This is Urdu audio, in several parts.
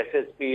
SSP,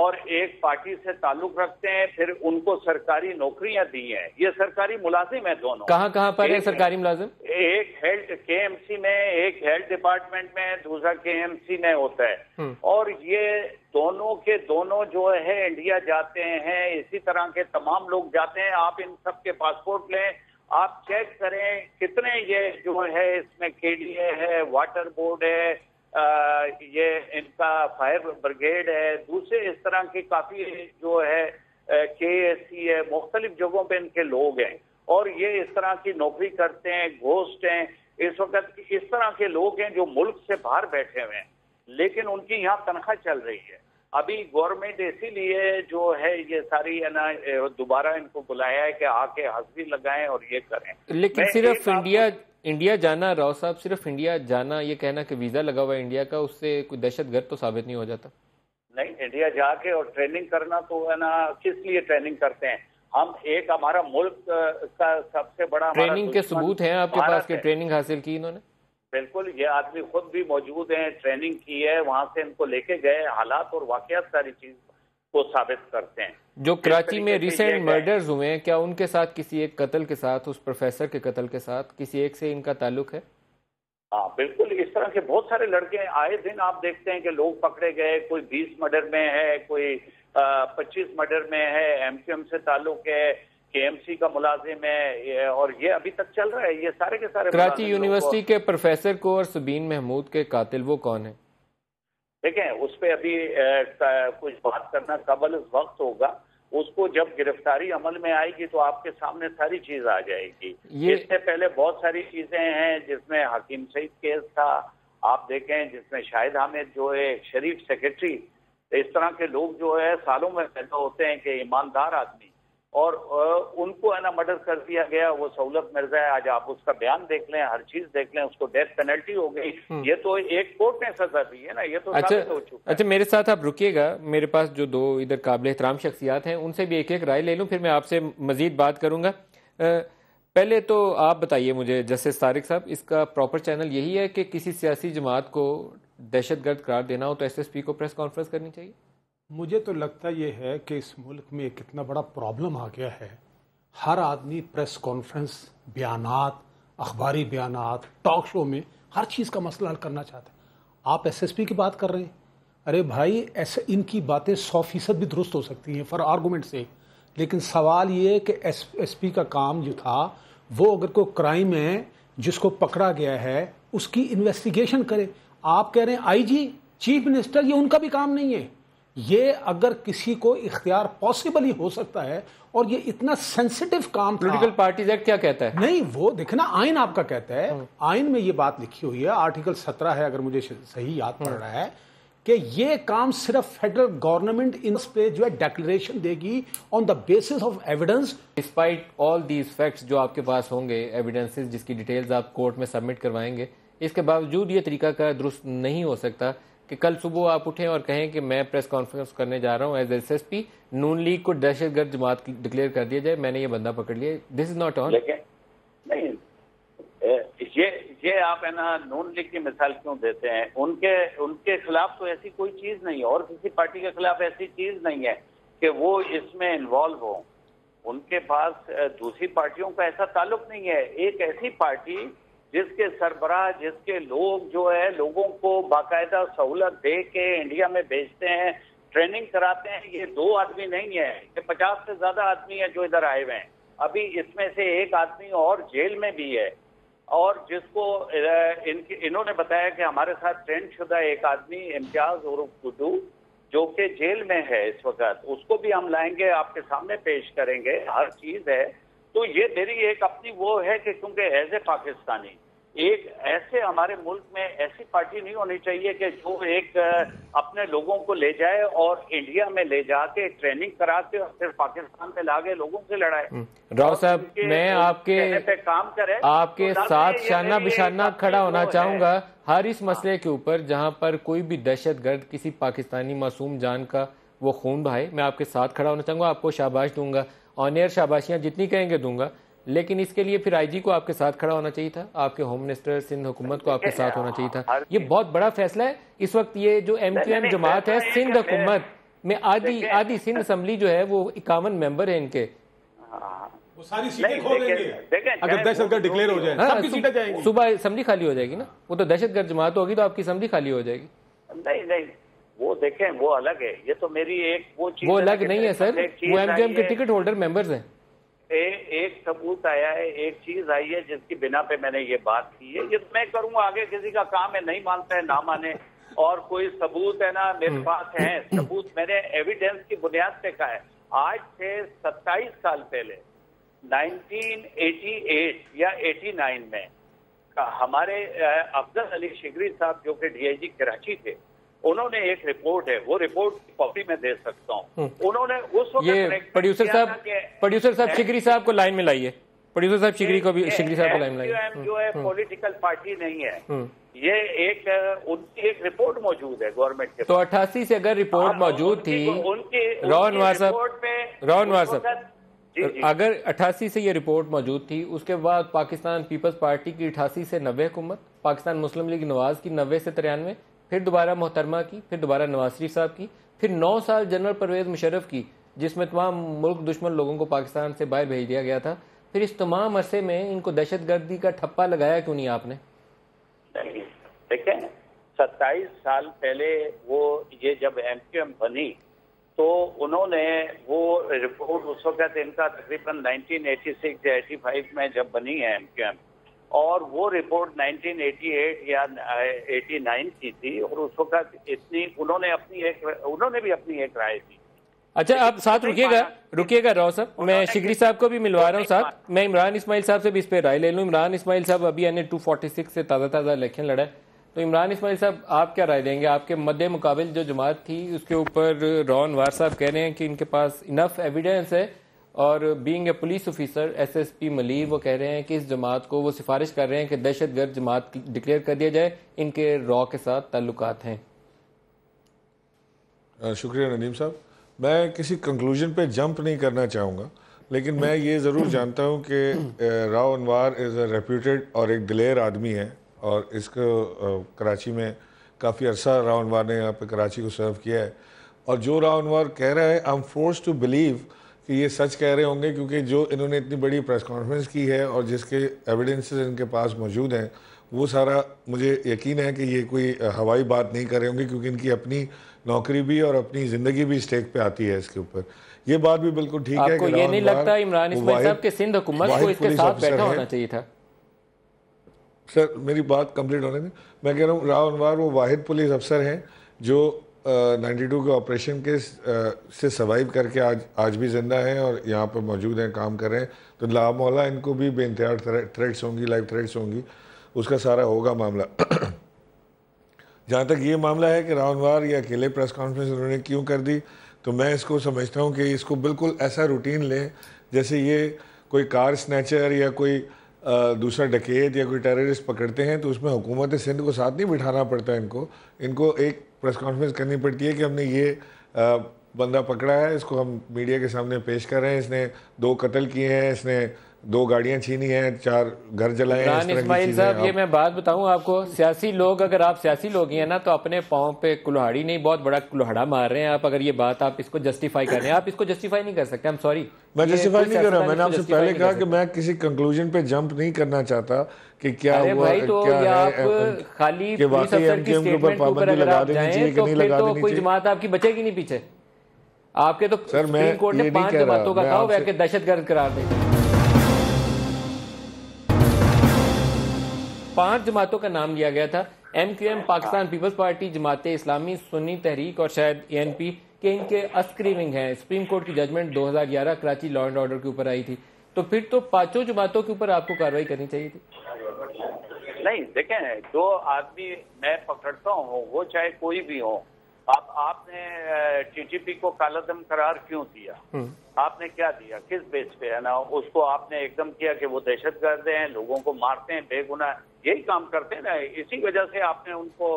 اور ایک پارٹی سے تعلق رکھتے ہیں، پھر ان کو سرکاری نوکریاں دی ہیں. یہ سرکاری ملازم ہیں دونوں. کہاں پر ہیں سرکاری ملازم؟ ایک ہیلتھ KMC میں، ایک ہیلتھ ڈپارٹمنٹ میں، دوسرا KMC میں ہوتا ہے. اور یہ دونوں کے دونوں جو ہے انڈیا جاتے ہیں، اسی طرح کے تمام لوگ جاتے ہیں. آپ ان سب کے پاسپورٹ لیں، آپ چیک کریں کتنے یہ جو ہے اس میں KDA ہے، واٹر بورڈ ہے، یہ ان کا فائر بریگیڈ ہے، دوسرے اس طرح کے کافی جو ہے KSC ہے، مختلف جگہوں پہ ان کے لوگ ہیں اور یہ اس طرح کی نوکری کرتے ہیں، گھوسٹ ہیں. اس وقت اس طرح کے لوگ ہیں جو ملک سے باہر بیٹھے ہوئے ہیں لیکن ان کی یہاں تنخواہ چل رہی ہے. ابھی گورنمنٹ اسی لیے جو ہے یہ ساری ہے نا دوبارہ ان کو بلایا ہے کہ آ کے حاضری لگائیں اور یہ کریں. لیکن صرف انڈیا جانا، راؤ صاحب، صرف انڈیا جانا، یہ کہنا کہ ویزا لگا ہوا ہے انڈیا کا، اس سے کوئی دہشت گرد تو ثابت نہیں ہو جاتا؟ نہیں، انڈیا جا کے اور ٹریننگ کرنا تو ہے نا، کس لیے ٹریننگ کرتے ہیں ہم؟ ایک ہمارا ملک کا سب سے بڑا ٹریننگ کے ثبوت ہیں آپ کے پاس کہ ٹریننگ حاصل کی انہوں نے؟ بالکل، یہ آدمی خود بھی موجود ہیں، ٹریننگ کی ہے، وہاں سے ان کو لے کے گئے، حالات اور واقعات ساری چیز کو ثابت کرتے ہیں. جو کراچی میں ریسنٹ مرڈرز ہوئے ہیں، کیا ان کے ساتھ کسی ایک قتل کے ساتھ، اس پروفیسر کے قتل کے ساتھ کسی ایک سے ان کا تعلق ہے؟ ہاں بالکل، اس طرح کے بہت سارے لڑکے آئے دن آپ دیکھتے ہیں کہ لوگ پکڑے گئے، کوئی 20 مرڈر میں ہے، کوئی 25 مرڈر میں ہے، MQM سے تعلق ہے، KMC کا ملازم ہے، اور یہ ابھی تک چل رہا ہے. یہ سارے کے سارے کراچی یونیورسٹی کے پروفیسر کو اور سبین محمود کے قاتل وہ کون ہیں؟ دیکھیں اس پہ ابھی کچھ بات کرنا قبل اس وقت ہوگا. اس کو جب گرفتاری عمل میں آئے گی تو آپ کے سامنے ساری چیز آ جائے گی. اس سے پہلے بہت ساری چیزیں ہیں جس میں حکیم سعید کیس تھا، آپ دیکھیں، جس میں شاہد حامد جو ہے شریف سیکرٹری، اس طرح کے لوگ جو ہے سالوں میں پیدا ہوتے ہیں کہ ایماندار آدمی، اور ان کو ہے نا مرڈر کر دیا گیا. وہ سہولت مرزا ہے، آج آپ اس کا بیان دیکھ لیں، ہر چیز دیکھ لیں، اس کو ڈیتھ پینلٹی ہو گئی. یہ تو ایک کورٹ نے سزا دی ہے نا، یہ تو ثابت ہو چکا ہے. اچھا میرے ساتھ آپ رکیے گا، میرے پاس جو دو ادھر قابل احترام شخصیات ہیں ان سے بھی ایک ایک رائے لے لوں، پھر میں آپ سے مزید بات کروں گا. پہلے تو آپ بتائیے مجھے جسٹس طارق صاحب، اس کا پراپر چینل یہی ہے کہ کسی سیاسی جماعت کو دہشت گرد قرار دینا ہو تو SSP کو پریس کانفرنس کرنی چاہیے؟ مجھے تو لگتا یہ ہے کہ اس ملک میں ایک اتنا بڑا پرابلم آ گیا ہے، ہر آدمی پریس کانفرنس، بیانات، اخباری بیانات، ٹاک شو میں ہر چیز کا مسئلہ حل کرنا چاہتا ہے. آپ SSP کی بات کر رہے ہیں، ارے بھائی ایسے ان کی باتیں 100% بھی درست ہو سکتی ہیں فار آرگومنٹ سے، لیکن سوال یہ ہے کہ SP کا کام جو تھا وہ اگر کوئی کرائم ہے جس کو پکڑا گیا ہے اس کی انویسٹیگیشن کرے. آپ کہہ رہے ہیں IG چیف منسٹر، یہ ان کا بھی کام نہیں ہے. یہ اگر کسی کو اختیار پاسبل ہی ہو سکتا ہے، اور یہ اتنا سینسٹیو کام تھا. پولیٹیکل پارٹیز ایکٹ کیا کہتا ہے؟ نہیں وہ دیکھنا، آئین آپ کا کہتا ہے، آئین میں یہ بات لکھی ہوئی ہے، آرٹیکل 17 ہے اگر مجھے صحیح یاد پڑ رہا ہے، کہ یہ کام صرف فیڈرل گورنمنٹ ان پہ جو ہے ڈیکلریشن دے گی on the basis of evidence. Despite all these facts جو آپ کے پاس ہوں گے، ایویڈنسز جس کی ڈیٹیلز آپ کورٹ میں سبمٹ کروائیں گے، اس کے باوجود یہ طریقہ کا درست نہیں ہو سکتا کہ کل صبح آپ اٹھیں اور کہیں کہ میں پریس کانفرنس کرنے جا رہا ہوں ایز SSP، نون لیگ کو دہشت گرد جماعت ڈکلیئر کر دیا جائے، میں نے یہ بندہ پکڑ لیا. دس از ناٹ آن. نہیں، یہ آپ ہے نا نون لیگ کی مثال کیوں دیتے ہیں؟ ان کے خلاف تو ایسی کوئی چیز نہیں ہے، اور کسی پارٹی کے خلاف ایسی چیز نہیں ہے کہ وہ اس میں انوالو ہو. ان کے پاس دوسری پارٹیوں کا ایسا تعلق نہیں ہے. ایک ایسی پارٹی جس کے سربراہ، جس کے لوگ جو ہے لوگوں کو باقاعدہ سہولت دے کے انڈیا میں بھیجتے ہیں، ٹریننگ کراتے ہیں، یہ 2 آدمی نہیں ہے، یہ 50 سے زیادہ آدمی ہیں جو ادھر آئے ہوئے ہیں. ابھی اس میں سے ایک آدمی اور جیل میں بھی ہے، اور جس کو انہوں نے بتایا کہ ہمارے ساتھ ٹرینڈ شدہ ایک آدمی امتیاز عرف گڈو جو کہ جیل میں ہے اس وقت، اس کو بھی ہم لائیں گے، آپ کے سامنے پیش کریں گے، ہر چیز ہے. تو یہ میری ایک اپنی وہ ہے کہ کیونکہ ایز اے پاکستانی ایک ایسے ہمارے ملک میں ایسی پارٹی نہیں ہونی چاہیے کہ جو ایک اپنے لوگوں کو لے جائے اور انڈیا میں لے جا کے ٹریننگ کرا کے اور پھر پاکستان میں لا کے لوگوں سے لڑائے. راؤ صاحب، میں آپ کے ساتھ شانہ بشانہ کھڑا ہونا چاہوں گا ہر اس مسئلے کے اوپر جہاں پر کوئی بھی دہشت گرد کسی پاکستانی معصوم جان کا وہ خون بہائے. میں آپ کے ساتھ کھڑا ہونا چاہوں گا، آپ کو شاباش دوں گا، آن ایئر شاباشیاں جتنی کہیں گے دوں گا، لیکن اس کے لیے پھر IG کو آپ کے ساتھ کھڑا ہونا چاہیے تھا، آپ کے ہوم منسٹر سندھ حکومت کو آپ کے ساتھ ہونا چاہیے تھا. یہ بہت بڑا فیصلہ ہے اس وقت. یہ جو MQM جماعت ہے، سندھ حکومت میں آدھی سندھ اسمبلی جو ہے وہ 51 ممبر ہیں ان کے، وہ ساری سیٹیں کھو دیں گے اگر دہشت گرد ڈکلیئر ہو جائے، سب کی سیٹیں جائیں گی، صبح اسمبلی خالی ہو جائے گی نا، وہ تو دہشت گرد جماعت ہوگی تو آپ کی اسمبلی خالی ہو جائے گی۔ نہیں وہ دیکھیں وہ الگ ہے، یہ تو میری ایک وہ چیز، وہ الگ نہیں ہے سر، وہ ایم کیو ایم کے ٹکٹ ہولڈر ممبرز ہیں۔ ایک ثبوت آیا ہے، ایک چیز آئی ہے جس کی بنا پہ میں نے یہ بات کی ہے، یہ میں کروں گا، آگے کسی کا کام ہے، نہیں مانتا ہے نہ مانے، اور کوئی ثبوت ہے نا میرے پاس ہے ثبوت، میں نے ایویڈنس کی بنیاد پہ کہا ہے۔ آج سے 27 سال پہلے 1988 یا 89 میں ہمارے افضل علی شگری صاحب جو کہ ڈی آئی جی کراچی تھے، انہوں نے ایک رپورٹ ہے، وہ رپورٹ کی کاپی میں دے سکتا ہوں، انہوں نے اس وقت یہ پروڈیوسر صاحب شگری صاحب کو لائن میں لائیے، پروڈیوسر صاحب شگری صاحب کو لائن میں لائیے۔ جو ہے پولیٹیکل پارٹی نہیں ہے، یہ ان کی ایک رپورٹ موجود ہے گورنمنٹ کے، تو 88 سے اگر رپورٹ موجود تھی، راؤ انوار صاحب اگر 88 سے یہ رپورٹ موجود تھی، اس کے بعد پاکستان پیپلز پارٹی کی 88 سے 90 حکومت، پاکستان مسلم لیگ نواز کی 90 سے 93، پھر دوبارہ محترمہ کی، پھر دوبارہ نواز شریف صاحب کی، پھر 9 سال جنرل پرویز مشرف کی، جس میں تمام ملک دشمن لوگوں کو پاکستان سے باہر بھیج دیا گیا تھا۔ پھر اس تمام عرصے میں ان کو دہشت گردی کا ٹھپا لگایا کیوں نہیں آپ نے؟ دیکھیں 27 سال پہلے وہ یہ جب ایم کیو ایم بنی تو انہوں نے وہ رپورٹ اس وقت ان کا تقریباً 1986 یا 85 میں جب بنی ہے ایم کیو ایم، اور وہ رپورٹ 1988 یا 89 کی تھی، اور اس وقت انہوں نے بھی اپنی ایک رائے دی۔ اچھا آپ ساتھ رکیے گا راؤ صاحب، میں شگری صاحب کو بھی ملوا رہا ہوں ساتھ، میں عمران اسماعیل صاحب سے بھی اس پہ رائے لے لوں۔ عمران اسماعیل صاحب ابھی یعنی 246 سے تازہ الیکشن لڑا ہے، تو عمران اسماعیل صاحب آپ کیا رائے دیں گے؟ آپ کے مد مقابل جو جماعت تھی اس کے اوپر راؤ انوار صاحب کہہ رہے ہیں کہ ان کے پاس انف ایویڈنس ہے، اور being a police officer S S پی ملیر وہ کہہ رہے ہیں کہ اس جماعت کو وہ سفارش کر رہے ہیں کہ دہشت گرد جماعت ڈکلیئر کر دیا جائے، ان کے راؤ کے ساتھ تعلقات ہیں۔ شکریہ ندیم صاحب، میں کسی کنکلوژن پہ جمپ نہیں کرنا چاہوں گا، لیکن میں یہ ضرور جانتا ہوں کہ راؤ انوار از اے ریپیوٹیڈ اور ایک دلیر آدمی ہے، اور اس کو کراچی میں کافی عرصہ راؤ انوار نے یہاں پہ کراچی کو سرو کیا ہے، اور جو راؤ انوار کہہ رہا ہے I am force to believe کہ یہ سچ کہہ رہے ہوں گے، کیونکہ جو انہوں نے اتنی بڑی پریس کانفرنس کی ہے اور جس کے ایویڈنسز ان کے پاس موجود ہیں، وہ سارا مجھے یقین ہے کہ یہ کوئی ہوائی بات نہیں کر رہے ہوں گے، کیونکہ ان کی اپنی نوکری بھی اور اپنی زندگی بھی اسٹیک پہ آتی ہے اس کے اوپر۔ یہ بات بھی بالکل ٹھیک ہے کہ آپ کو یہ نہیں لگتا عمران اسماعیل صاحب کہ سندھ حکومت کو اس کے ساتھ بیٹھا ہونا چاہیے تھا؟ سر میری بات کمپلیٹ ہونے دیں، میں کہہ رہا ہوں راؤ انوار وہ واحد پولیس افسر ہیں جو 92 کے آپریشن کے سے سروائیو کر کے آج بھی زندہ ہیں اور یہاں پہ موجود ہیں، کام کر رہے ہیں، تو لا مولا ان کو بھی بے انتہا تھریٹس ہوں گی، لائف تھریٹس ہوں گی، اس کا سارا ہوگا معاملہ۔ جہاں تک یہ معاملہ ہے کہ راؤ انوار یہ اکیلے پریس کانفرنس انہوں نے کیوں کر دی، تو میں اس کو سمجھتا ہوں کہ اس کو بالکل ایسا روٹین لیں جیسے یہ کوئی کار سنیچر یا کوئی دوسرا ڈکیت یا کوئی ٹیررسٹ پکڑتے ہیں تو اس میں حکومت سندھ کو ساتھ نہیں بٹھانا پڑتا ہے، ان کو ایک پریس کانفرنس کرنی پڑتی ہے کہ ہم نے یہ بندہ پکڑا ہے، اس کو ہم میڈیا کے سامنے پیش کر رہے ہیں، اس نے 2 قتل کیے ہیں، اس نے 2 گاڑیاں چھینی ہیں، 4 گھر جلائے ہیں۔ عمران اسماعیل صاحب یہ میں بات بتاؤں آپ کو، سیاسی لوگ اگر آپ سیاسی لوگ ہیں نا تو اپنے پاؤں پہ کلہاڑی نہیں بہت بڑا کلہاڑا مار رہے ہیں آپ، اگر یہ بات آپ اس کو جسٹیفائی کر رہے ہیں، آپ اس کو جسٹیفائی نہیں کر سکتے، I'm sorry، میں جسٹیفائی نہیں کر رہا، میں نے آپ سے پہلے کہا کہ میں کسی کنکلوژن پہ جمپ نہیں کرنا چاہتا کہ کیا ہوا کیا ہے، خالی کہ پولیس واقعی افسر کی سٹیٹمنٹ کے اوپر اگر آپ جائیں تو پھر تو کوئی جماعت آپ کی بچے گی نہیں پیچھے، آپ کے تو سپریم کورٹ نے 5 جماعتوں کا کہا ہوا ہے کہ دہشت گرد قرار دیں۔ 5 جماعتوں کا نام لیا گیا تھا، M Q M, Pakistan peoples party, Jamaat Islami, سنی تحریک اور شاید اے این پی کہ ان کے عسکری ونگ ہیں۔ سپریم کورٹ کی judgment 2011 Karachi law and order کے اوپر آئی تھی، تو پھر تو 5 جماعتوں کے اوپر آپ کو کارروائی کرنی چاہیے تھی۔ نہیں دیکھیں، جو آدمی میں پکڑتا ہوں وہ چاہے کوئی بھی ہو، آپ نے ٹی ٹی پی کو کالعدم قرار کیوں دیا؟ آپ نے کیا دیا؟ کس بیس پہ ہے نا؟ اس کو آپ نے ایک دم کیا کہ وہ دہشت گرد ہیں، لوگوں کو مارتے ہیں، بے گناہ یہی کام کرتے ہیں نا، اسی وجہ سے آپ نے ان کو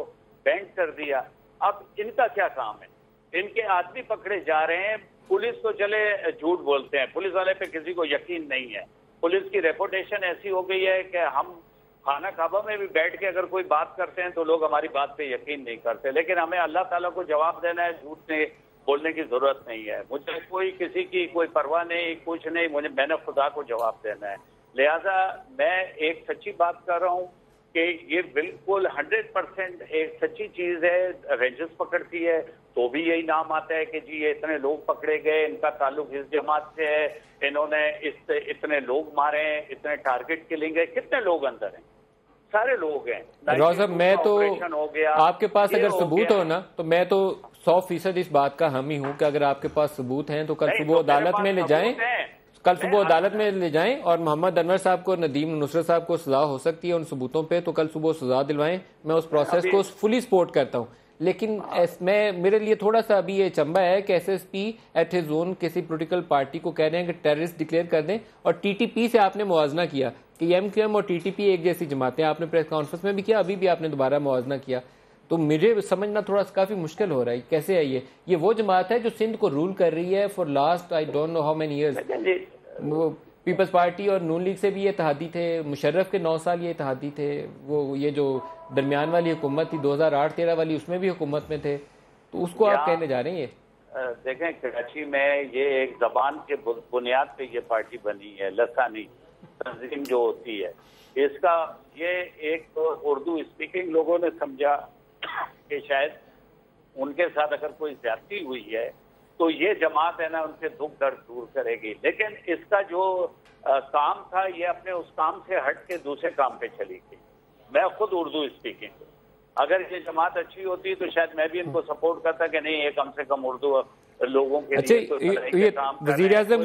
بینڈ کر دیا۔ اب ان کا کیا کام ہے؟ ان کے آدمی پکڑے جا رہے ہیں، پولیس تو چلے جھوٹ بولتے ہیں، پولیس والے پہ کسی کو یقین نہیں ہے، پولیس کی ریپوٹیشن ایسی ہو گئی ہے کہ ہم خانہ کعبہ میں بھی بیٹھ کے اگر کوئی بات کرتے ہیں تو لوگ ہماری بات پہ یقین نہیں کرتے، لیکن ہمیں اللہ تعالیٰ کو جواب دینا ہے، جھوٹ نے بولنے کی ضرورت نہیں ہے. مجھے کوئی کسی کی کوئی پرواہ نہیں, کچھ نہیں, میں نے خدا کو جواب دینا ہے. لہذا میں ایک سچی بات کر رہا ہوں کہ یہ بالکل 100% ایک سچی چیز ہے. رینجرز پکڑتی ہے تو بھی یہی نام آتا ہے کہ جی یہ اتنے لوگ پکڑے گئے, ان کا تعلق اس جماعت سے ہے, انہوں نے اتنے لوگ مارے ہیں, اتنے ٹارگٹ کلنگ ہے. کتنے لوگ اندر ہیں؟ سارے لوگ ہیں. روز صاحب میں تو آپ کے پاس اگر ثبوت ہو نا تو میں تو 100% اس بات کا حامی ہوں کہ اگر آپ کے پاس ثبوت ہیں تو کل صبح عدالت میں لے جائیں, اور محمد انور صاحب کو, ندیم نصرت صاحب کو سزا ہو سکتی ہے ان ثبوتوں پہ, تو کل صبح سزا دلوائیں. میں اس پروسیس کو فلی سپورٹ کرتا ہوں. لیکن میرے لیے تھوڑا سا ابھی یہ چمبا ہے کہ S S P at his zone کسی پولیٹیکل پارٹی کو کہہ رہے ہیں کہ ٹیررسٹ ڈکلیئر کر دیں, اور ٹی ٹی پی سے آپ نے موازنہ کیا کہ ایم کیو ایم اور ٹی ٹی پی ایک جیسی جماعتیں, آپ نے پریس کانفرنس میں بھی کیا, ابھی بھی آپ نے دوبارہ موازنہ کیا. تو مجھے سمجھنا تھوڑا سا کافی مشکل ہو رہا ہے کیسے ہے یہ وہ جماعت ہے جو سندھ کو رول کر رہی ہے for last I don't know how many years. وہ پیپلز پارٹی اور نون لیگ سے بھی یہ اتحادی تھے, مشرف کے 9 سال یہ اتحادی تھے, وہ یہ جو درمیان والی حکومت تھی 2008-13 والی اس میں بھی حکومت میں تھے, تو اس کو آپ کہنے جا رہے ہیں. دیکھیں کراچی میں یہ ایک زبان کے بنیاد پہ یہ پارٹی بنی ہے, لسانی تنظیم جو ہوتی ہے, اس کا یہ ایک اردو اسپیکنگ لوگوں نے سمجھا کہ شاید ان کے ساتھ اگر کوئی زیادتی ہوئی ہے تو یہ جماعت ہے نا ان کے دکھ درد دور کرے گی. لیکن اس کا جو کام تھا یہ اپنے اس کام سے ہٹ کے دوسرے کام پہ چلی گئی. میں خود اردو اسپیکنگ ہوں, اگر یہ جماعت اچھی ہوتی تو شاید میں بھی ان کو سپورٹ کرتا کہ نہیں یہ کم سے کم اردو لوگوں کے لیے. وزیر اعظم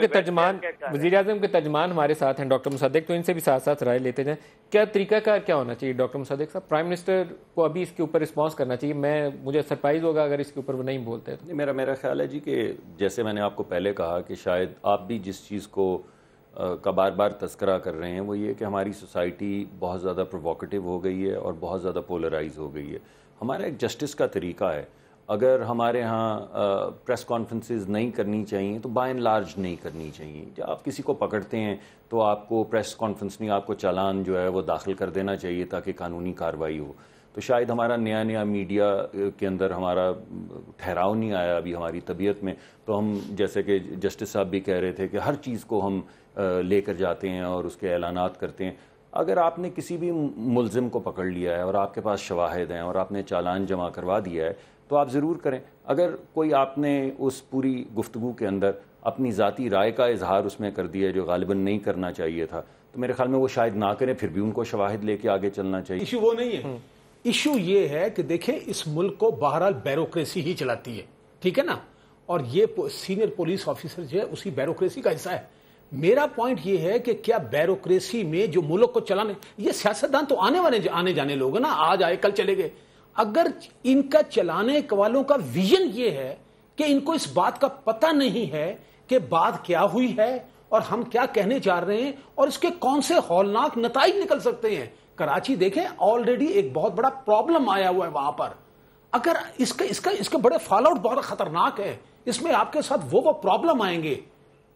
کے ترجمان ہمارے ساتھ ہیں ڈاکٹر مصدق, تو ان سے بھی ساتھ ساتھ رائے لیتے جائیں. کیا طریقہ کار کیا ہونا چاہیے ڈاکٹر مصدق صاحب؟ پرائم منسٹر کو ابھی اس کے اوپر رسپانس کرنا چاہیے. مجھے سرپرائز ہوگا اگر اس کے اوپر وہ نہیں بولتے. میرا خیال ہے جی کہ جیسے میں نے آپ کو پہلے کہا کہ شاید آپ بھی جس چیز کو کا بار بار تذکرہ کر رہے ہیں وہ یہ کہ ہماری سوسائٹی بہت زیادہ پروووکیٹو ہو گئی ہے اور بہت زیادہ پولرائز ہو گئی ہے. ہمارا ایک جسٹس کا طریقہ ہے, اگر ہمارے ہاں پریس کانفرنسز نہیں کرنی چاہیے تو بائی اینڈ لارج نہیں کرنی چاہیے. جب آپ کسی کو پکڑتے ہیں تو آپ کو پریس کانفرنس نہیں, آپ کو چالان جو ہے وہ داخل کر دینا چاہیے تاکہ قانونی کارروائی ہو. تو شاید ہمارا نیا میڈیا کے اندر ہمارا ٹھہراؤ نہیں آیا ابھی ہماری طبیعت میں, تو ہم جیسے کہ جسٹس صاحب بھی کہہ رہے تھے کہ ہر چیز کو ہم لے کر جاتے ہیں اور اس کے اعلانات کرتے ہیں. اگر آپ نے کسی بھی ملزم کو پکڑ لیا ہے اور آپ کے پاس شواہد ہیں اور آپ نے چالان جمع کروا دیا ہے تو آپ ضرور کریں. اگر کوئی آپ نے اس پوری گفتگو کے اندر اپنی ذاتی رائے کا اظہار اس میں کر دیا جو غالباً نہیں کرنا چاہیے تھا, تو میرے خیال میں وہ شاید نہ کریں, پھر بھی ان کو شواہد لے کے آگے چلنا چاہیے. ایشو وہ نہیں ہے, ایشو یہ ہے کہ دیکھیں اس ملک کو بہرحال بیوروکریسی ہی چلاتی ہے, ٹھیک ہے نا, اور یہ سینئر پولیس آفیسر جو ہے اسی بیوروکریسی کا حصہ ہے. میرا پوائنٹ یہ ہے کہ کیا بیوروکریسی میں جو ملک کو چلانے, یہ سیاستدان تو آنے جانے لوگ ہیں نا, آج آئے کل چلے گئے. اگر ان کا چلانے والوں کا ویژن یہ ہے کہ ان کو اس بات کا پتہ نہیں ہے کہ بات کیا ہوئی ہے اور ہم کیا کہنے جا رہے ہیں اور اس کے کون سے ہولناک نتائج نکل سکتے ہیں. کراچی دیکھیں آلریڈی ایک بہت بڑا پرابلم آیا ہوا ہے وہاں پر. اگر اس کے بڑے فال آؤٹ بہت خطرناک ہے, اس میں آپ کے ساتھ وہ پرابلم آئیں گے.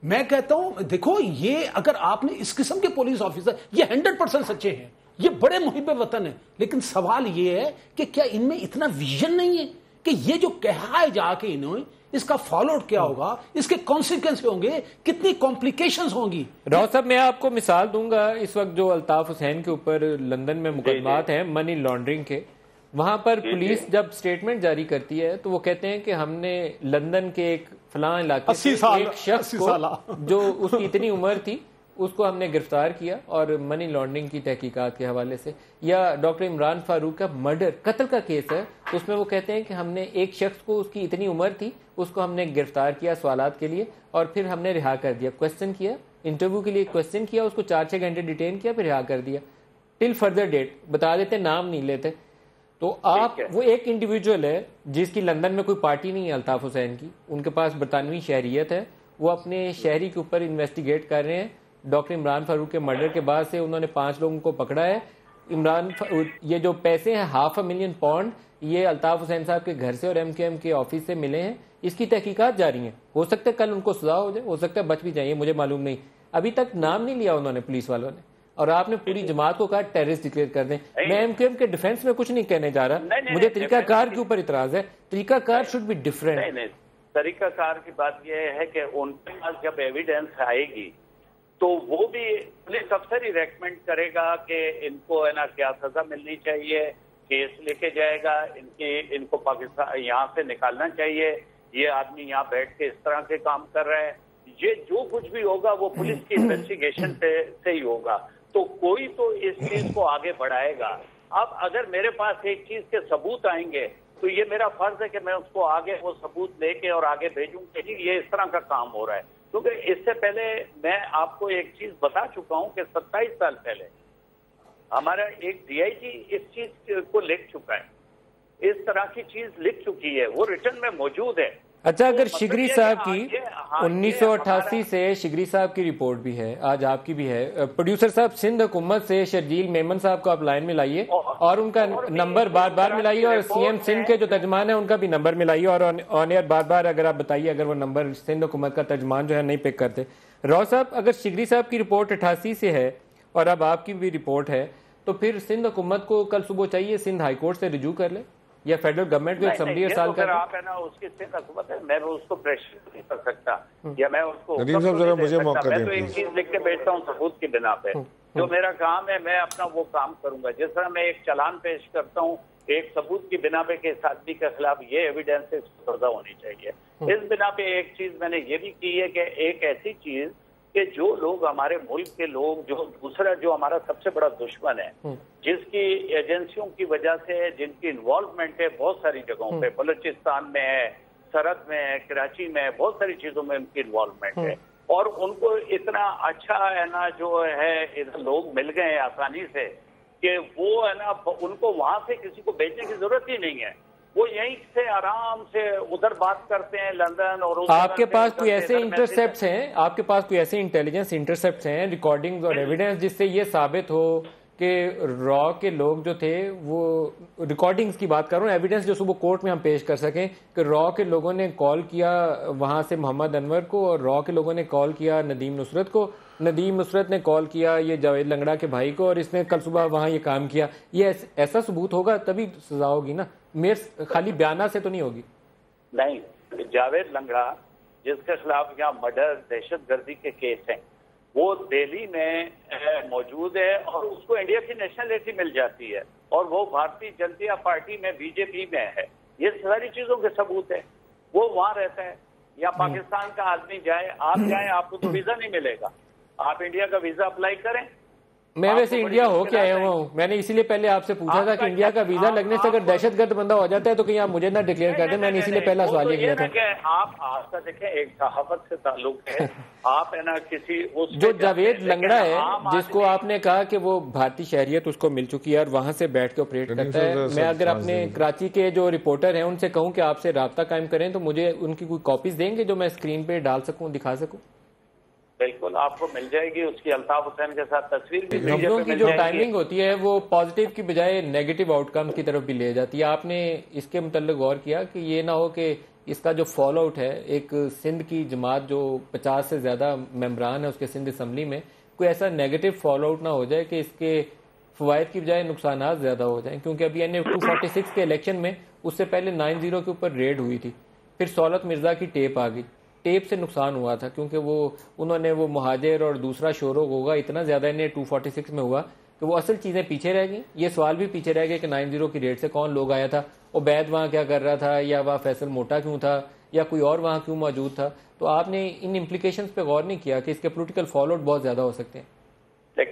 میں کہتا ہوں دیکھو یہ اگر آپ نے اس قسم کے پولیس آفیسر, یہ 100% سچے ہیں, یہ بڑے محب وطن ہیں, لیکن سوال یہ ہے کہ کیا ان میں اتنا ویژن نہیں ہے کہ یہ جو کہا ہے جا کے انہوں اس کا فالو آؤٹ کیا ہوگا, اس کے کانسیکوینس ہوں گے, کتنی کمپلیکیشنز ہوں گی. راؤ صاحب میں آپ کو مثال دوں گا, اس وقت جو الطاف حسین کے اوپر لندن میں مقدمات ہیں منی لانڈرنگ کے, وہاں پر پولیس جب سٹیٹمنٹ جاری کرتی ہے تو وہ کہتے ہیں کہ ہم نے لندن کے ایک فلاں علاقے سے ایک شخص کو جو اس کی اتنی عمر تھی اس کو ہم نے گرفتار کیا اور منی لانڈرنگ کی تحقیقات کے حوالے سے. یا ڈاکٹر عمران فاروق کا مرڈر, قتل کا کیس ہے, تو اس میں وہ کہتے ہیں کہ ہم نے ایک شخص کو, اس کی اتنی عمر تھی, اس کو ہم نے گرفتار کیا سوالات کے لیے اور پھر ہم نے رہا کر دیا, کویسچن کیا, انٹرویو کے لیے کویسچن کیا, اس کو 4-6 گھنٹے ڈیٹین کیا, پھر رہا کر دیا ٹل فردر ڈیٹ, بتا دیتے نام نہیں لیتے. تو آپ وہ ایک انڈیویجول ہے جس کی لندن میں کوئی پارٹی نہیں ہے الطاف حسین کی, ان کے پاس برطانوی شہریت ہے, وہ اپنے شہری کے اوپر انویسٹیگیٹ کر رہے ہیں. ڈاکٹر عمران فاروق کے مرڈر کے بعد سے انہوں نے 5 لوگوں کو پکڑا ہے. یہ جو پیسے ہیں £500,000 یہ الطاف حسین صاحب کے گھر سے اور ایم کیو ایم کے آفس سے ملے ہیں. اس کی تحقیقات جاری ہیں, ہو سکتا ہے کل ان کو سزا ہو جائے, ہو سکتا ہے بچ بھی جائیں, مجھے معلوم نہیں. ابھی تک نام نہیں لیا انہوں نے پولیس والوں نے, اور آپ نے پوری جماعت کو کہا ٹیررسٹ ڈکلیئر کر دیں. میں ایم کیو ایم کے ڈیفینس میں کچھ نہیں کہنے جا رہا, مجھے طریقہ کار کے اوپر اعتراض ہے. طریقہ کار شوڈ بی ڈفرینٹ. طریقہ کار کی بات یہ ہے کہ ان کے پاس جب ایویڈنس آئے گی تو وہ بھی پولیس افسر ہی ریکمینڈ کرے گا کہ ان کو ہے نا کیا سزا ملنی چاہیے، کیس لے کے جائے گا، ان کو پاکستان یہاں سے نکالنا چاہیے، یہ آدمی یہاں بیٹھ کے اس طرح کے کام کر رہا ہے، یہ جو کچھ بھی ہوگا وہ پولیس کی انویسٹیگیشن سے ہی ہوگا، تو کوئی تو اس چیز کو آگے بڑھائے گا۔ اب اگر میرے پاس ایک چیز کے ثبوت آئیں گے تو یہ میرا فرض ہے کہ میں اس کو آگے وہ ثبوت لے کے اور آگے بھیجوں کہ یہ اس طرح کا کام ہو رہا ہے، کیونکہ اس سے پہلے میں آپ کو ایک چیز بتا چکا ہوں کہ 27 سال پہلے ہمارا ایک ڈی آئی جی اس چیز کو لکھ چکا ہے، اس طرح کی چیز لکھ چکی ہے، وہ ریٹن میں موجود ہے۔ اچھا، اگر شگری صاحب کی 1988 سے شگری صاحب کی رپورٹ بھی ہے، آج آپ کی بھی ہے، پروڈیوسر صاحب سندھ حکومت سے شرجیل میمن صاحب کو آپ لائن میں لائیے اور ان کا نمبر بار بار ملائیے، اور سی ایم سندھ کے جو ترجمان ہیں ان کا بھی نمبر ملائیے، اور آن ایئر بار بار اگر آپ بتائیے اگر وہ نمبر سندھ حکومت کا ترجمان جو ہے نہیں پک کرتے۔ راؤ صاحب، اگر شگری صاحب کی رپورٹ 88 سے ہے اور اب آپ کی بھی رپورٹ ہے تو پھر سندھ حکومت کو کل صبح چاہیے سندھ ہائی کورٹ سے رجوع کر لے یا فیڈرل گورنمنٹ کو اسمبلی ارسال کر دیں؟ آپ ہے نا اس کی سندھ حکومت ہے، میں اس کو پریشر نہیں کر سکتا یا میں اس کو ندیم صاحب ذرا مجھے موقع دیں، میں تو ایک چیز لکھ کے بیچتا ہوں ثبوت کی بنا پہ، جو میرا کام ہے میں اپنا وہ کام کروں گا، جس طرح میں ایک چلان پیش کرتا ہوں ایک ثبوت کی بنا پہ کہ اس آدمی کے خلاف یہ ایویڈنس ہے، اس کو سزا ہونی چاہیے، اس بنا پہ ایک چیز میں نے یہ بھی کی ہے کہ ایک ایسی چیز کہ جو لوگ ہمارے ملک کے لوگ جو دوسرا جو ہمارا سب سے بڑا دشمن ہے، جس کی ایجنسیوں کی وجہ سے جن کی انوالومنٹ ہے بہت ساری جگہوں پہ، بلوچستان میں ہے، سرحد میں ہے، کراچی میں ہے، بہت ساری چیزوں میں ان کی انوالومنٹ ہے، اور ان کو اتنا اچھا ہے نا جو ہے لوگ مل گئے ہیں آسانی سے کہ وہ ہے نا ان کو وہاں سے کسی کو بھیجنے کی ضرورت ہی نہیں ہے، وہ یہیں سے آرام سے ادھر بات کرتے ہیں لندن اور آپ کے پاس کوئی ایسے انٹرسیپٹس ہیں، آپ کے پاس کوئی ایسے انٹیلیجنس انٹرسیپٹس ہیں، ریکارڈنگز اور ایویڈنس جس سے یہ ثابت ہو کہ را کے لوگ جو تھے وہ ریکارڈنگز کی بات کر رہا ہوں، ایویڈنس جو صبح کورٹ میں ہم پیش کر سکیں کہ را کے لوگوں نے کال کیا وہاں سے محمد انور کو اور را کے لوگوں نے کال کیا ندیم نصرت کو، ندیم نصرت نے کال کیا یہ جاوید لنگڑا کے بھائی کو اور اس نے کل صبح وہاں یہ کام کیا، یہ ایسا ثبوت ہوگا تبھی سزا ہوگی نا، میرے خالی بیانات سے تو نہیں ہوگی؟ نہیں، جاوید لنگڑا جس کے خلاف یہاں مرڈر دہشت گردی کے کیس ہیں وہ دہلی میں موجود ہے اور اس کو انڈیا کی نیشنلٹی مل جاتی ہے اور وہ بھارتی جنتا پارٹی میں بی جے پی میں ہے، یہ ساری چیزوں کے ثبوت ہے، وہ وہاں رہتا ہے، یا پاکستان کا آدمی جائے، آپ جائیں آپ کو تو ویزا نہیں ملے گا، آپ انڈیا کا ویزا اپلائی کریں۔ میں ویسے انڈیا ہو کے آیا ہوا ہوں، میں نے اسی لیے پہلے آپ سے پوچھا تھا کہ انڈیا کا ویزا لگنے سے اگر دہشت گرد بندہ ہو جاتا ہے تو کہیں آپ مجھے نہ ڈکلیئر کر دیں، میں نے اسی لیے پہلا سوال یہ کیا تھا۔ آپ کا دیکھیں ایک صحافت سے تعلق ہے، آپ ہے نا کسی جو جاوید لنگڑا ہے جس کو آپ نے کہا کہ وہ بھارتی شہریت اس کو مل چکی ہے اور وہاں سے بیٹھ کے آپریٹ کرتا ہے، میں اگر اپنے کراچی کے جو رپورٹر ہیں ان سے کہوں کہ آپ سے رابطہ قائم کریں تو مجھے ان کی کوئی کاپیز دیں گے جو میں اسکرین پہ ڈال سکوں، دکھا سکوں؟ بالکل آپ کو مل جائے گی، اس کی الطاف حسین کے ساتھ تصویر بھی لوگوں کی جو ٹائمنگ ہوتی ہے وہ پازیٹیو کی بجائے نیگیٹو آؤٹ کم کی طرف بھی لے جاتی ہے، آپ نے اس کے متعلق غور کیا کہ یہ نہ ہو کہ اس کا جو فال آؤٹ ہے ایک سندھ کی جماعت جو 50 سے زیادہ ممبران ہیں اس کے سندھ اسمبلی میں، کوئی ایسا نیگیٹو فال آؤٹ نہ ہو جائے کہ اس کے فوائد کی بجائے نقصانات زیادہ ہو جائیں، کیونکہ ابھی این اے 246 کے الیکشن میں اس سے پہلے 90 کے اوپر ریڈ ہوئی تھی، پھر سولت مرزا کی ٹیپ آ گئی، ٹیپ سے نقصان ہوا تھا کیونکہ انہوں نے وہ مہاجر اور دوسرا شور ہوگا اتنا زیادہ انہیں 246 میں ہوا کہ وہ اصل چیزیں پیچھے رہ گئیں، یہ سوال بھی پیچھے رہ گئے کہ 90 کی ریٹ سے کون لوگ آیا تھا، عبید وہاں کیا کر رہا تھا، یا وہاں فیصل موٹا کیوں تھا، یا کوئی اور وہاں کیوں موجود تھا، تو آپ نے ان امپلیکیشنز پہ غور نہیں کیا کہ اس کے پولیٹیکل فال آؤٹ بہت زیادہ ہو سکتے ہیں؟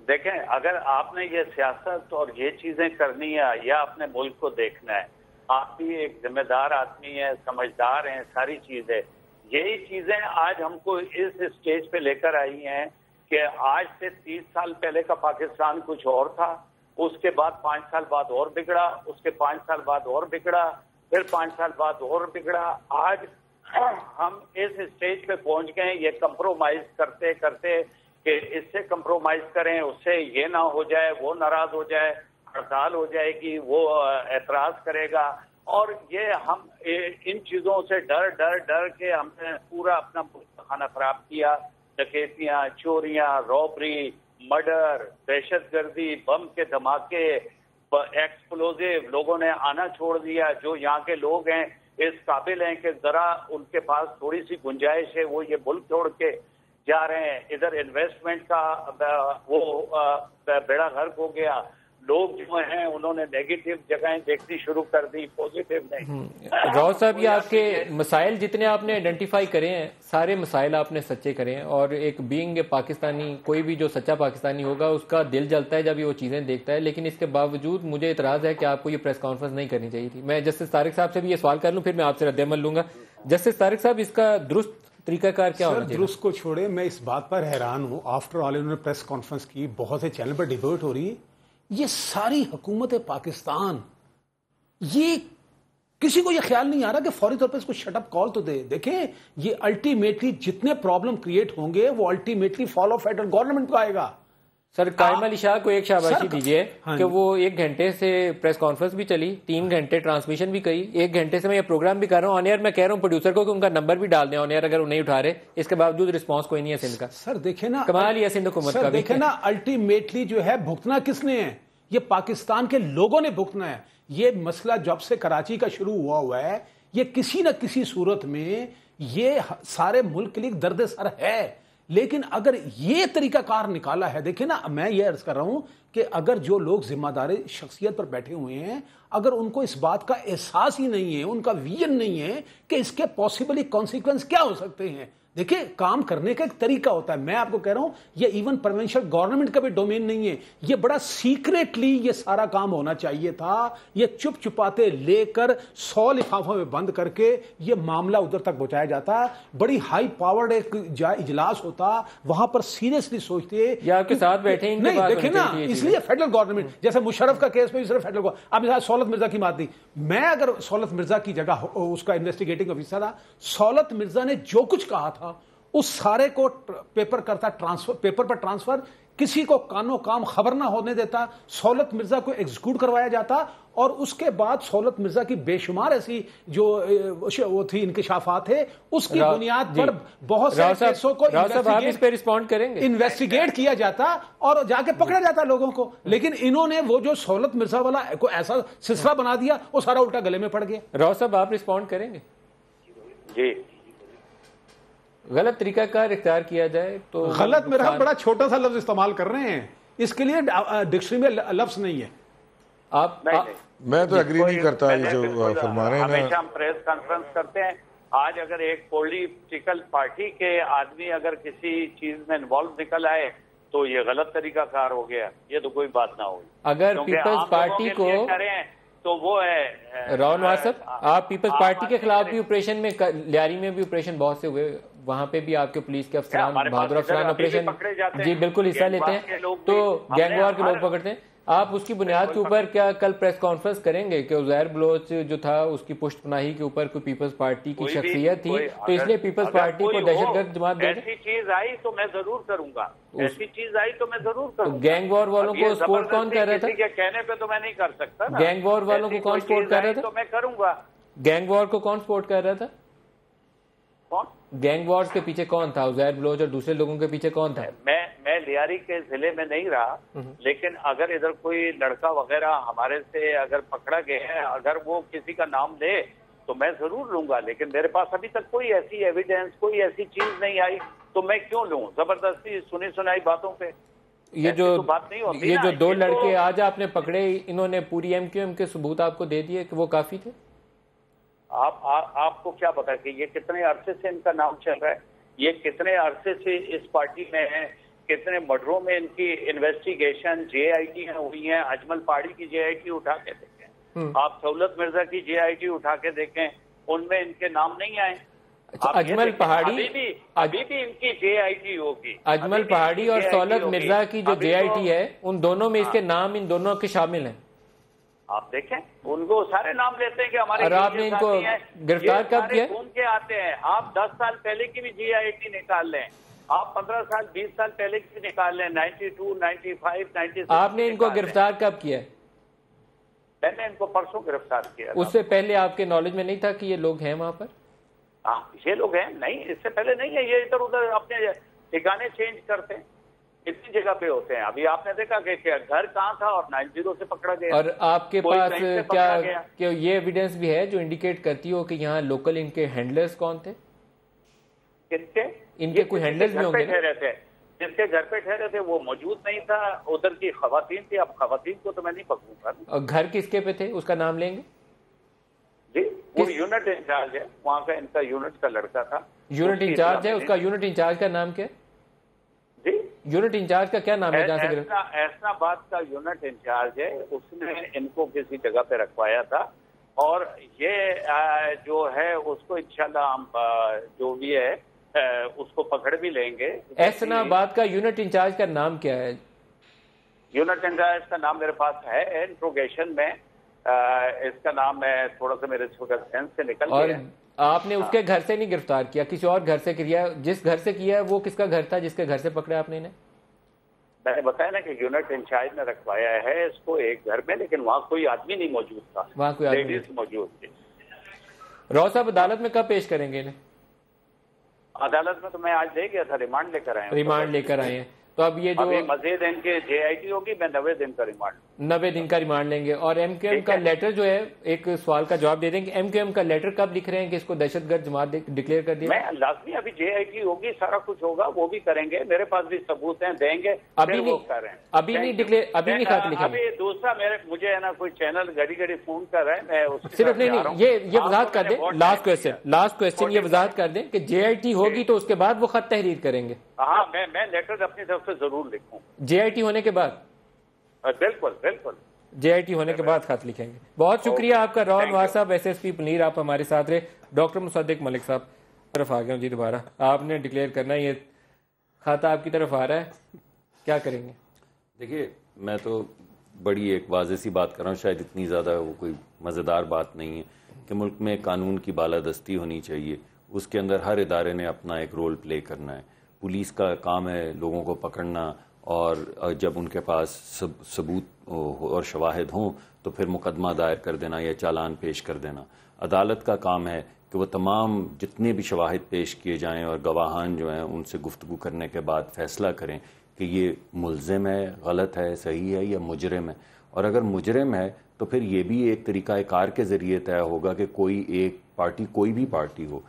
دیکھیں اگر آپ نے یہ سیاست اور یہ چیزیں کرنی ہے یا اپنے ملک کو دیکھنا ہے، آپ بھی ایک ذمہ دار آدمی ہیں، سمجھدار ہیں، ساری چیزیں، یہی چیزیں آج ہم کو اس اسٹیج پہ لے کر آئی ہیں کہ آج سے 30 سال پہلے کا پاکستان کچھ اور تھا، اس کے بعد 5 سال بعد اور بگڑا، اس کے 5 سال بعد اور بگڑا، پھر 5 سال بعد اور بگڑا، آج ہم اس اسٹیج پہ پہنچ گئے یہ کمپرومائز کرتے کرتے کہ اس سے کمپرومائز کریں، اس سے یہ نہ ہو جائے، وہ ناراض ہو جائے، ہڑتال ہو جائے گی، وہ اعتراض کرے گا، اور یہ ہم ان چیزوں سے ڈر کے ہم نے پورا اپنا کھانا خراب کیا، ڈکیتیاں، چوریاں، رابری، مرڈر، دہشت گردی، بم کے دھماکے، ایکسپلوزیو، لوگوں نے آنا چھوڑ دیا، جو یہاں کے لوگ ہیں اس قابل ہیں کہ ذرا ان کے پاس تھوڑی سی گنجائش ہے، وہ یہ ملک چھوڑ کے جا رہے ہیں. ادھر انویسٹمنٹ کا وہ بیڑا غرق ہو گیا. لوگ جو ہیں انہوں نے نیگیٹو جگہیں دیکھنی شروع کر دی، پوزیٹیو نہیں. راؤ صاحب، یہ آپ کے مسائل جتنے آپ نے آئیڈینٹیفائی کرے ہیں، سارے مسائل آپ نے سچے کرے ہیں، اور ایک بینگ پاکستانی، کوئی بھی جو سچا پاکستانی ہوگا اس کا دل جلتا ہے جب یہ وہ چیزیں دیکھتا ہے. لیکن اس کے باوجود مجھے اعتراض ہے کہ آپ کو یہ پریس کانفرنس نہیں کرنی چاہیے تھی. میں جسٹس طارق صاحب سے بھی یہ سوال کر لوں، پھر میں آپ سے رد عمل لوں گا. جسٹس طارق صاحب، اس کا درست طریقہ کار کیا ہونا چاہیے؟ درست کو چھوڑے، میں اس بات پر حیران ہوں. آفٹر آل انہوں نے پریس کانفرنس کی، بہت سے چینل پر ڈیبیٹ ہو رہی ہے. یہ ساری حکومت پاکستان، یہ کسی کو یہ خیال نہیں آ رہا کہ فوری طور پہ اس کو شٹ اپ کال تو دے. دیکھیں، یہ الٹیمیٹلی جتنے پرابلم کریٹ ہوں گے وہ ultimately fall of federal government کو آئے گا. سر، قائم علی شاہ کو ایک شاباشی دیجیے کہ وہ 1 گھنٹے سے پریس کانفرنس بھی چلی، 3 گھنٹے ٹرانسمیشن بھی کری، 1 گھنٹے سے میں یہ پروگرام بھی کر رہا ہوں آن ایئر. میں کہہ رہا ہوں پروڈیوسر کو کہ ان کا نمبر بھی ڈال دیں آن ایئر اگر وہ نہیں اٹھا رہے. اس کے باوجود رسپانس کوئی نہیں ہے سندھ کا. سر دیکھیں نا، کمال ہی ہے سندھ حکومت کا. دیکھیں نا، الٹیمیٹلی جو ہے بھگتنا کس نے ہے؟ یہ پاکستان کے لوگوں نے بھگتنا ہے. یہ مسئلہ جب سے کراچی کا شروع ہوا ہے، یہ کسی نہ کسی صورت میں یہ سارے ملک کے لیے درد سر ہے. لیکن اگر یہ طریقہ کار نکالا ہے، دیکھیں نا، میں یہ عرض کر رہا ہوں کہ اگر جو لوگ ذمہ دار شخصیت پر بیٹھے ہوئے ہیں، اگر ان کو اس بات کا احساس ہی نہیں ہے، ان کا ویژن نہیں ہے کہ اس کے پاسبلی کانسیکوینس کیا ہو سکتے ہیں. دیکھیں، کام کرنے کا ایک طریقہ ہوتا ہے. میں آپ کو کہہ رہا ہوں، یہ ایون پروونشل گورنمنٹ کا بھی ڈومین نہیں ہے. یہ بڑا سیکریٹلی یہ سارا کام ہونا چاہیے تھا. یہ چپ چپاتے لے کر 100 لفافوں میں بند کر کے یہ معاملہ ادھر تک پہنچایا جاتا. بڑی ہائی پاورڈ ایک اجلاس ہوتا، وہاں پر سیریسلی سوچتے. یا آپ کے ساتھ بیٹھے نہیں، دیکھیں نا، اس لیے فیڈرل گورنمنٹ، جیسے مشرف کا کیس میں صرف فیڈرل گورنمنٹ. اب مثال سہولت مرزا کی بات دی، میں اگر سہولت مرزا کی جگہ اس کا انویسٹیگیٹنگ آفیسر تھا، سہولت مرزا نے جو کچھ کہا تھا اس سارے کو پیپر کرتا ٹرانسفر، پیپر پر ٹرانسفر، کسی کو کانو کام خبر نہ ہونے دیتا. سہولت مرزا کو ایگزیکیوٹ کروایا جاتا، اور اس کے بعد سہولت مرزا کی بے شمار ایسی جو وہ تھی انکشافات تھے، اس کی بنیاد پر بہت سے کیسوں کو انویسٹیگیٹ کیا جاتا اور جا کے پکڑا جاتا لوگوں کو. لیکن انہوں نے وہ جو سہولت مرزا والا کو ایسا سلسلہ بنا دیا، وہ سارا الٹا گلے میں پڑ گیا. راؤ صاحب، آپ رسپونڈ کریں گے؟ جی، غلط طریقہ کار اختیار کیا جائے تو غلط، میرا بڑا چھوٹا سا لفظ استعمال کر رہے ہیں، اس کے لیے ڈکشنری میں لفظ نہیں ہے. میں تو اگری نہیں کرتا یہ جو فرما رہے ہیں. ہمیشہ ہم پریس کانفرنس کرتے ہیں. آج اگر ایک پولیٹیکل پارٹی کے آدمی اگر کسی چیز میں انوالو نکل آئے تو یہ غلط طریقہ کار ہو گیا. یہ تو کوئی بات نہ ہوئی. اگر پیپلز پارٹی کو تو وہ ہے راؤ انوار صاحب، آپ پیپلز پارٹی کے خلاف بھی آپریشن میں، لیاری میں بھی آپریشن بہت سے ہوئے، وہاں پہ بھی آپ کے پولیس کے افسران، بہادر افسران آپریشن جی بالکل حصہ لیتے ہیں، تو گینگ وار کے لوگ پکڑتے ہیں. آپ اس کی بنیاد کے اوپر کیا کل پریس کانفرنس کریں گے کہ عزیر بلوچ جو تھا اس کی پشت پناہی کے اوپر کوئی پیپلز پارٹی کی شخصیت تھی، تو اس لیے پیپلز پارٹی کو دہشت گرد جماعت دے دیں؟ ایسی چیز آئی تو میں ضرور کروں گا، ایسی چیز آئی تو میں ضرور کروں گا. گینگ وار والوں کو سپورٹ کون کر رہا تھا؟ کسی کے کہنے پہ تو میں نہیں کر سکتا نا. گینگ وار والوں کو کون سپورٹ کر رہا تھا؟ تو میں کروں گا. گینگ وار کو کون سپورٹ کر رہا تھا؟ کون؟ گینگ وارز کے پیچھے کون تھا؟ عزیر بلوچ اور دوسرے لوگوں کے پیچھے کون تھا؟ میں لیاری کے ضلع میں نہیں رہا، لیکن اگر ادھر کوئی لڑکا وغیرہ ہمارے سے اگر پکڑا گیا ہے، اگر وہ کسی کا نام لے تو میں ضرور لوں گا. لیکن میرے پاس ابھی تک کوئی ایسی ایویڈنس، کوئی ایسی چیز نہیں آئی تو میں کیوں لوں زبردستی سنی سنائی باتوں پہ. یہ جو 2 لڑکے آج آپ نے پکڑے، انہوں نے پوری ایم کیو ایم کے ثبوت آپ کو دے دیے کہ وہ کافی تھے؟ آپ کو کیا پتا کہ یہ کتنے عرصے سے ان کا نام چل رہا ہے، یہ کتنے عرصے سے اس پارٹی میں ہیں، کتنے مرڈروں میں ان کی انویسٹیگیشن جے آئی ٹی ہوئی ہیں. اجمل پہاڑی کی جے آئی ٹی اٹھا کے دیکھیں، آپ سہولت مرزا کی جے آئی ٹی اٹھا کے دیکھیں، ان میں ان کے نام نہیں آئے. اجمل پہاڑی ابھی بھی ان کی جے آئی ٹی ہوگی. اجمل پہاڑی اور سہولت مرزا کی جو جے آئی ٹی ہے، ان دونوں میں اس کے نام ان دونوں کے شامل ہیں. آپ دیکھیں، ان کو سارے نام لیتے ہیں کہ ہمارے، اور آپ نے ان کو گرفتار کب کیا؟ گھوم کے آتے ہیں. آپ 10 سال پہلے کی بھی جے آئی ٹی نکال لیں، آپ 15 سال 20 سال پہلے کی نکال لیں، 92 95 96. آپ نے ان کو گرفتار کب کیا؟ میں نے ان کو پرسوں گرفتار کیا. اس سے پہلے آپ کے نالج میں نہیں تھا کہ یہ لوگ ہیں وہاں پر؟ یہ لوگ ہیں نہیں، اس سے پہلے نہیں ہے. یہ ادھر ادھر اپنے ٹھکانے چینج کرتے ہیں. کتنی جگہ پہ ہوتے ہیں. ابھی آپ نے دیکھا کہ گھر کہاں تھا اور 90 سے پکڑا گیا. اور آپ کے پاس کیا کہ یہ ایویڈنس بھی ہے جو انڈیکیٹ کرتی ہو کہ یہاں لوکل ان کے ہینڈلرز کون تھے؟ کس کے؟ ان کے کوئی ہینڈلرز بھی ہوں گے. ٹھہرے تھے جس کے گھر پہ ٹھہرے تھے وہ موجود نہیں تھا, ادھر کی خواتین تھی. اب خواتین کو تو میں نہیں پکڑوں گا. اور گھر کس کے پہ تھے, اس کا نام لیں گے؟ جی وہ یونٹ انچارج ہے وہاں کا, ان کا یونٹ کا لڑکا تھا. یونٹ انچارج ہے, اس کا یونٹ انچارج کا نام کیا ہے؟ جی یونٹ انچارج کا کیا نام ہے جہاں سے حسن آباد کا یونٹ انچارج ہے, اس نے ان کو کسی جگہ پہ رکھوایا تھا. اور یہ جو ہے اس کو انشاءاللہ ہم جو بھی ہے اس کو پکڑ بھی لیں گے. حسن آباد کا یونٹ انچارج کا نام کیا ہے؟ یونٹ انچارج کا نام میرے پاس ہے انٹروگیشن میں, اس کا نام ہے تھوڑا سا میرے سینس سے نکل گیا. آپ نے اس کے گھر سے نہیں گرفتار کیا, کسی اور گھر سے کیا؟ جس گھر سے کیا ہے وہ کس کا گھر تھا جس کے گھر سے پکڑا آپ نے انہیں؟ میں نے بتایا نا کہ یونٹ انچارج نے رکھوایا ہے اس کو ایک گھر میں, لیکن وہاں کوئی آدمی نہیں موجود تھا, وہاں کوئی آدمی لیڈیز موجود تھی. راؤ صاحب عدالت میں کب پیش کریں گے انہیں؟ عدالت میں تو میں آج لے گیا تھا, ریمانڈ لے کر آئے. ریمانڈ لے کر آئے ہیں. تو اب یہ جو مزید ان کے جے آئی ٹی ہوگی, میں 90 دن کا ریمانڈ 90 دن کا ریمانڈ لیں گے. اور ایم کیو ایم کا لیٹر جو ہے, ایک سوال کا جواب دے دیں کہ ایم کیو ایم کا لیٹر کب لکھ رہے ہیں کہ اس کو دہشت گرد جماعت ڈکلیئر کر دیا؟ میں لازمی ابھی جے آئی ٹی ہوگی, سارا کچھ ہوگا, وہ بھی کریں گے. میرے پاس بھی ثبوت ہیں, دیں گے. ابھی نہیں ڈکلیئر, ابھی نہیں خط لکھیں. ابھی دوسرا مجھے ہے نا کوئی چینل گھڑی گھڑی فون کر رہا ہے, میں صرف نہیں, یہ وضاحت کر دیں. لاسٹ کوشچن یہ وضاحت کر دیں کہ جے آئی ٹی ہوگی تو اس کے بعد وہ خط تحریر کریں گے. ہاں میں لیٹر اپنی طرف سے ضرور لکھوں. جے آئی ٹی ہونے کے بعد؟ بالکل بالکل, جے آئی ٹی ہونے کے بعد خط لکھیں گے. بہت شکریہ آپ کا راؤ انوار صاحب, ایس ایس پی پنیر, آپ ہمارے ساتھ رہے. ڈاکٹر مصدق ملک صاحب طرف آ گیا ہوں جی دوبارہ, آپ نے ڈکلیئر کرنا ہے, یہ خط آپ کی طرف آ رہا ہے, کیا کریں گے؟ دیکھیے میں تو بڑی ایک واضح سی بات کر رہا ہوں, شاید اتنی زیادہ وہ کوئی مزیدار بات نہیں ہے کہ ملک میں قانون کی بالادستی ہونی چاہیے, اس کے اندر ہر ادارے نے اپنا ایک رول پلے کرنا ہے. پولیس کا کام ہے لوگوں کو پکڑنا, اور جب ان کے پاس ثبوت اور شواہد ہوں تو پھر مقدمہ دائر کر دینا یا چالان پیش کر دینا. عدالت کا کام ہے کہ وہ تمام جتنے بھی شواہد پیش کیے جائیں اور گواہان جو ہیں ان سے گفتگو کرنے کے بعد فیصلہ کریں کہ یہ ملزم ہے, غلط ہے, صحیح ہے یا مجرم ہے. اور اگر مجرم ہے تو پھر یہ بھی ایک طریقہ کار کے ذریعے طے ہوگا کہ کوئی ایک پارٹی, کوئی بھی پارٹی ہو,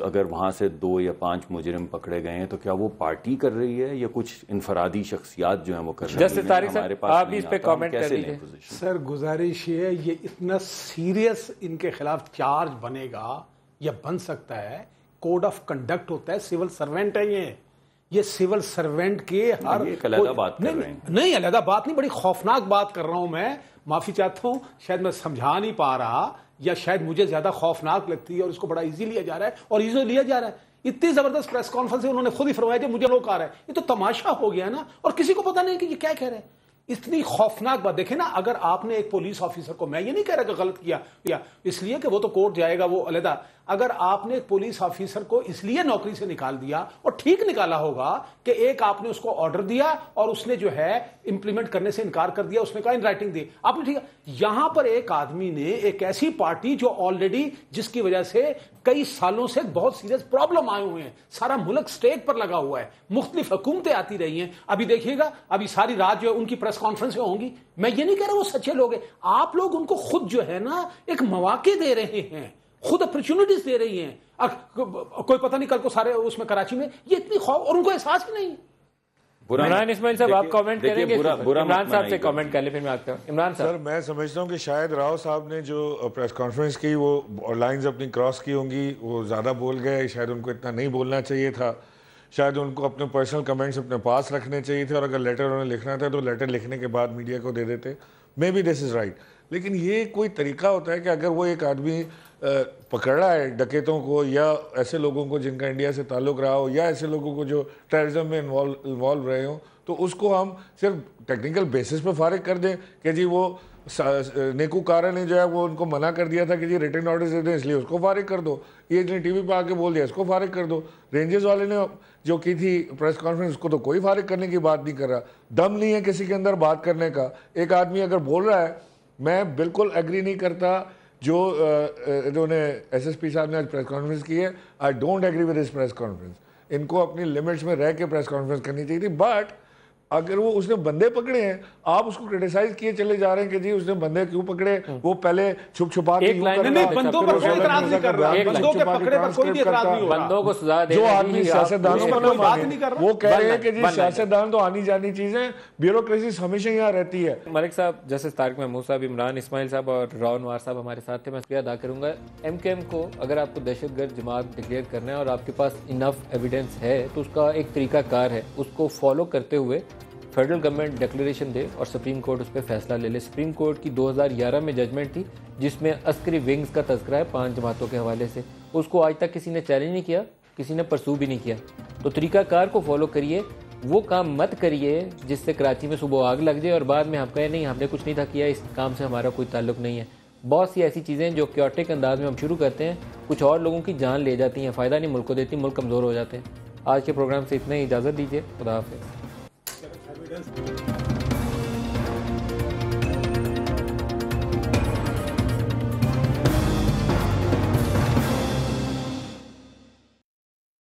اگر وہاں سے 2 یا 5 مجرم پکڑے گئے ہیں تو کیا وہ پارٹی کر رہی ہے یا کچھ انفرادی شخصیات جو ہیں وہ کر رہی ہیں؟ جسٹس طارق صاحب آپ بھی اس پہ کامنٹ کر دیجیے. سر گزارش یہ ہے, یہ اتنا سیریس ان کے خلاف چارج بنے گا یا بن سکتا ہے, کوڈ آف کنڈکٹ ہوتا ہے, سول سرونٹ ہے یہ سول سرونٹ کے ہر ایک علیحدہ بات کر رہے ہیں. نہیں علیحدہ بات نہیں, بڑی خوفناک بات کر رہا ہوں میں, معافی چاہتا ہوں, شاید میں سمجھا نہیں پا رہا یا شاید مجھے زیادہ خوفناک لگتی ہے اور اس کو بڑا ایزی لیا جا رہا ہے, اور ایزی لیا جا رہا ہے. اتنی زبردست پریس کانفرنس انہوں نے خود ہی فرمایا کہ مجھے لوگ آ رہا ہے. یہ تو تماشا ہو گیا نا, اور کسی کو پتا نہیں کہ یہ کیا کہہ رہے ہیں. اتنی خوفناک بات دیکھیں نا, اگر آپ نے ایک پولیس آفیسر کو, میں یہ نہیں کہہ رہا کہ غلط کیا اس لیے کہ وہ تو کورٹ جائے گا وہ علیحدہ, اگر آپ نے ایک پولیس آفیسر کو اس لیے نوکری سے نکال دیا, اور ٹھیک نکالا ہوگا کہ ایک آپ نے اس کو آرڈر دیا اور اس نے جو ہے امپلیمنٹ کرنے سے انکار کر دیا, اس نے کہا ان رائٹنگ دی آپ نے, ٹھیک ہے. یہاں پر ایک آدمی نے, ایک ایسی پارٹی جو آلریڈی جس کی وجہ سے کئی سالوں سے بہت سیریس پرابلم آئے ہوئے ہیں, سارا ملک سٹیج پر لگا ہوا ہے, مختلف حکومتیں آتی رہی ہیں. ابھی دیکھیے گا, ابھی ساری رات جو ہے ان کی پریس کانفرنس ہوں گی. میں یہ نہیں کہہ رہا وہ سچے لوگ ہیں, آپ لوگ ان کو خود جو ہے نا ایک مواقع دے رہے ہیں, خود اپرچونٹیز دے رہی ہیں. کوئی پتہ نہیں کل کو سارے اس میں کراچی میں, یہ اتنی خوف, اور ان کو احساس ہی نہیں. عمران اسماعیل صاحب آپ کامنٹ کریں گے؟ عمران صاحب سے کامنٹ کر لیں پھر میں آتا ہوں. عمران صاحب سر میں سمجھتا ہوں کہ شاید راؤ صاحب نے جو پریس کانفرنس کی وہ لائنز اپنی کراس کی ہوں گی, وہ زیادہ بول گئے, شاید ان کو اتنا نہیں بولنا چاہیے تھا, شاید ان کو اپنے پرسنل کمنٹس اپنے پاس رکھنے چاہیے تھے, اور اگر لیٹر انہوں نے لکھنا تھا تو لیٹر لکھنے کے بعد میڈیا کو دے دیتے. Maybe this is right. لیکن یہ کوئی طریقہ ہوتا ہے کہ اگر وہ ایک آدمی پکڑ رہا ہے ڈکیتوں کو یا ایسے لوگوں کو جن کا انڈیا سے تعلق رہا ہو یا ایسے لوگوں کو جو ٹیررزم میں انوالو رہے ہوں, تو اس کو ہم صرف ٹیکنیکل بیسس پہ فارغ کر دیں کہ جی وہ نیکو کارا نے جو ہے وہ ان کو منع کر دیا تھا کہ جی ریٹن آرڈر دے دیں, اس لیے اس کو فارغ کر دو. یہ نے ٹی وی پہ آ کے بول دیا اس کو فارغ کر دو. رینجرز والے نے جو کی تھی پریس کانفرنس, اس کو تو کوئی فارغ کرنے کی بات نہیں کر رہا. دم نہیں ہے کسی کے اندر بات کرنے کا. ایک آدمی اگر بول رہا ہے, میں بالکل ایگری نہیں کرتا جو انہوں نے ایس ایس پی صاحب نے آج پریس کانفرنس کی ہے. I don't agree with this press conference. ان کو اپنی لمٹس میں رہ کے پریس کانفرنس کرنی چاہیے تھی. بٹ اگر وہ اس نے بندے پکڑے ہیں آپ اس کو کرٹیسائز کیے چلے جا رہے ہیں کہ جی اس نے بندے کیوں پکڑے, وہ پہلے چھپ چھپا کے بندوں پر کوئی اعتراض نہیں کر رہا, بندوں کے پکڑے پر کوئی بھی اعتراض نہیں ہو رہا. بندوں کو سزا دے جو آدمی سیاستدانوں کو کوئی بات نہیں کر رہا, وہ کہہ رہے ہیں کہ جی سیاستدان تو آنی جانی چیزیں, بیوروکریسی ہمیشہ یہاں رہتی ہے. ملک صاحب, جسٹس طارق محمود صاحب, عمران اسماعیل صاحب اور راؤ انوار صاحب ہمارے ساتھ تھے. میں شکریہ ادا کروں گا. ایم کیو ایم کو اگر آپ کو دہشت گرد جماعت ڈکلیئر کرنا ہے اور آپ کے پاس انف ایویڈنس ہے تو اس کا ایک طریقہ کار ہے, اس کو فالو کرتے ہوئے فیڈرل گورنمنٹ ڈکلیریشن دے اور سپریم کورٹ اس پہ فیصلہ لے لے. سپریم کورٹ کی 2011 میں ججمنٹ تھی جس میں عسکری ونگز کا تذکرہ ہے 5 جماعتوں کے حوالے سے. اس کو آج تک کسی نے چیلنج نہیں کیا, کسی نے پرسو بھی نہیں کیا. تو طریقہ کار کو فالو کریے, وہ کام مت کریے جس سے کراچی میں صبح آگ لگ جائے اور بعد میں ہم کہیں نہیں ہم نے کچھ نہیں تھا کیا, اس کام سے ہمارا کوئی تعلق نہیں ہے. بہت سی ایسی چیزیں جو کیوٹک انداز میں ہم شروع کرتے ہیں, کچھ اور لوگوں کی جان لے جاتی ہیں, فائدہ نہیں ملک کو دیتی, ملک کمزور ہو جاتے ہیں. آج کے پروگرام سے اتنا ہی, اجازت دیجیے, خدا حافظ.